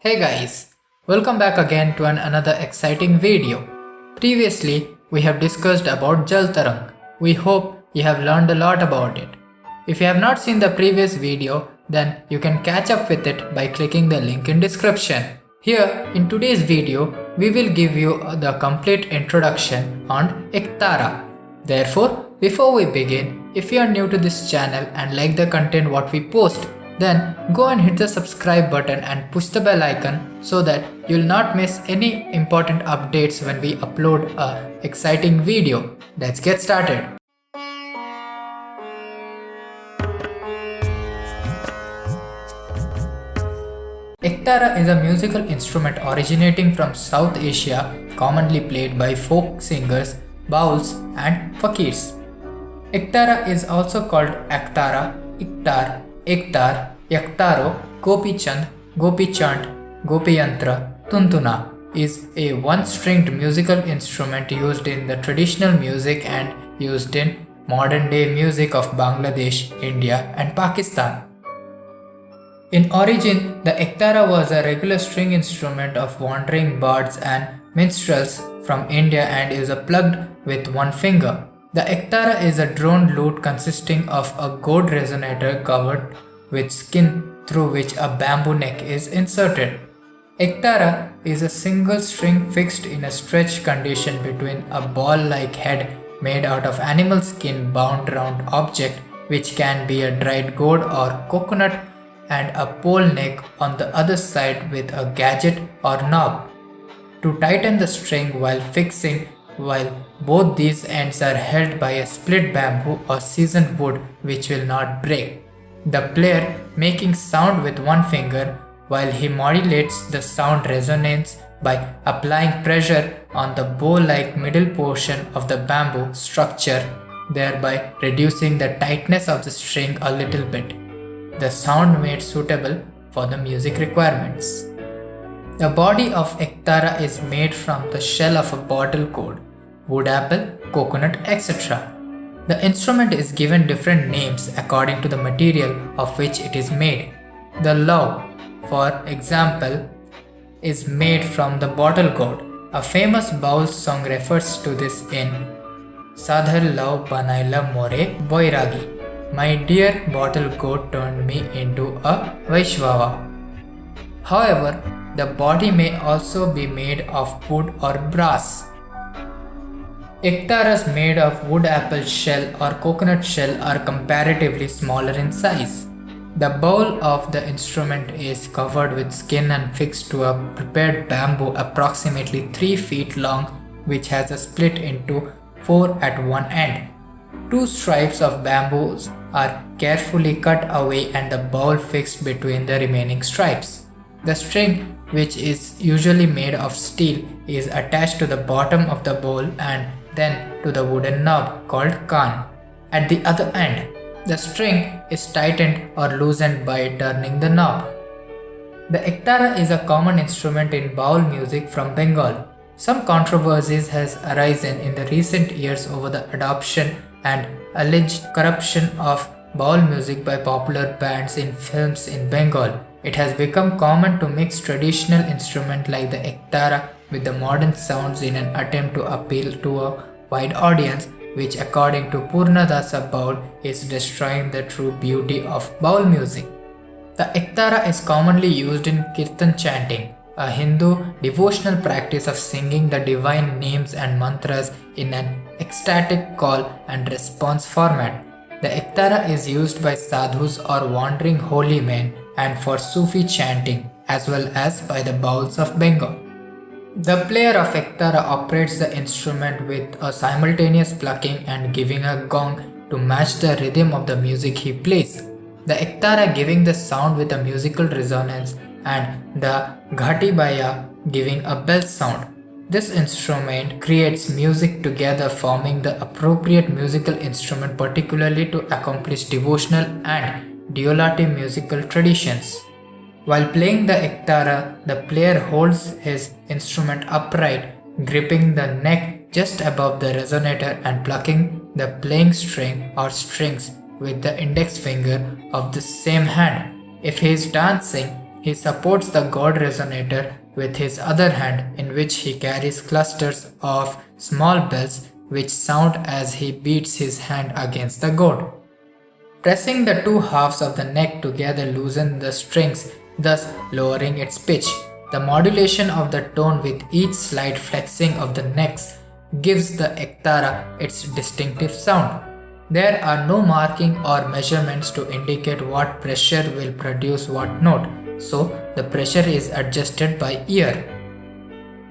Hey guys, welcome back again to another exciting video. Previously, we have discussed about Jal Tarang. We hope you have learned a lot about it. If you have not seen the previous video, then you can catch up with it by clicking the link in description. Here, in today's video, we will give you the complete introduction on Ektara. Therefore, before we begin, if you are new to this channel and like the content what we post, then go and hit the subscribe button and push the bell icon so that you'll not miss any important updates when we upload a exciting video. Let's get started. Ektara is a musical instrument originating from South Asia, commonly played by folk singers, bauls and fakirs. Ektara is also called Aktara, Iktar, Ektar, Yaktaro, Gopi Chand, Gopi Chant, Gopi Yantra, Tuntuna is a one-stringed musical instrument used in the traditional music and used in modern-day music of Bangladesh, India and Pakistan. In origin, the Ektara was a regular string instrument of wandering bards and minstrels from India and is plugged with one finger. The Ektara is a drone lute consisting of a gourd resonator covered with skin through which a bamboo neck is inserted. Ektara is a single string fixed in a stretched condition between a ball-like head made out of animal skin bound round object which can be a dried gourd or coconut and a pole neck on the other side with a gadget or knob. To tighten the string while both these ends are held by a split bamboo or seasoned wood which will not break. The player making sound with one finger while he modulates the sound resonance by applying pressure on the bow-like middle portion of the bamboo structure, thereby reducing the tightness of the string a little bit. The sound made suitable for the music requirements. The body of Ektara is made from the shell of a bottle gourd, wood apple, coconut, etc. The instrument is given different names according to the material of which it is made. The law, for example, is made from the bottle gourd. A famous baul song refers to this in Sadhar Law Banaila More Boiragi. My dear bottle gourd turned me into a Vaishvava. However, the body may also be made of wood or brass. Ektaras made of wood apple shell or coconut shell are comparatively smaller in size. The bowl of the instrument is covered with skin and fixed to a prepared bamboo approximately 3 feet long which has a split into 4 at one end. 2 stripes of bamboos are carefully cut away and the bowl fixed between the remaining stripes. The string, which is usually made of steel, is attached to the bottom of the bowl and then to the wooden knob called kan. At the other end, the string is tightened or loosened by turning the knob. The Ektara is a common instrument in baul music from Bengal. Some controversies has arisen in the recent years over the adoption and alleged corruption of baul music by popular bands in films in Bengal. It has become common to mix traditional instruments like the Ektara with the modern sounds in an attempt to appeal to a wide audience, which according to Purnadasa Baul is destroying the true beauty of baul music. The Ektara is commonly used in Kirtan chanting, a Hindu devotional practice of singing the divine names and mantras in an ecstatic call and response format. The Ektara is used by sadhus or wandering holy men and for Sufi chanting, as well as by the bauls of Bengal. The player of Ektara operates the instrument with a simultaneous plucking and giving a gong to match the rhythm of the music he plays. The Ektara giving the sound with a musical resonance and the Ghatibaya giving a bell sound. This instrument creates music together, forming the appropriate musical instrument particularly to accomplish devotional and Deolati musical traditions. While playing the Ektara, the player holds his instrument upright, gripping the neck just above the resonator and plucking the playing string or strings with the index finger of the same hand. If he is dancing, He supports the god resonator with his other hand, in which he carries clusters of small bells which sound as he beats his hand against the god. Pressing the two halves of the neck together loosens the strings, thus lowering its pitch. The modulation of the tone with each slight flexing of the necks gives the ektara its distinctive sound. There are no marking or measurements to indicate what pressure will produce what note, so the pressure is adjusted by ear.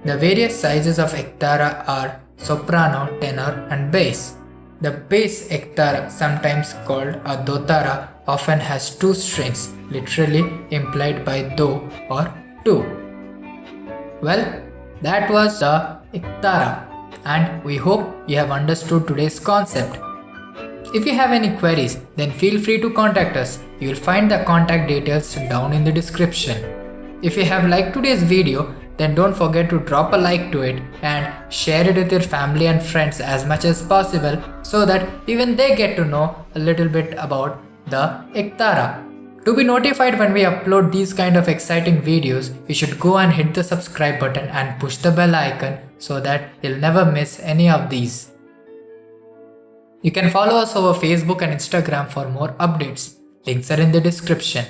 The various sizes of ektara are soprano, tenor, and bass. The bass ektara, sometimes called a dotara, often has two strings, literally implied by do or two. Well, that was the ektara, and we hope you have understood today's concept. If you have any queries, then feel free to contact us. You will find the contact details down in the description. If you have liked today's video, then don't forget to drop a like to it and share it with your family and friends as much as possible so that even they get to know a little bit about the ektara. To be notified when we upload these kind of exciting videos, you should go and hit the subscribe button and push the bell icon so that you'll never miss any of these. You can follow us over Facebook and Instagram for more updates. Links are in the description.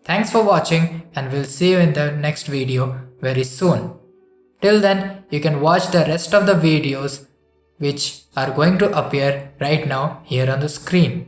Thanks for watching, and we'll see you in the next video very soon. Till then, you can watch the rest of the videos which are going to appear right now here on the screen.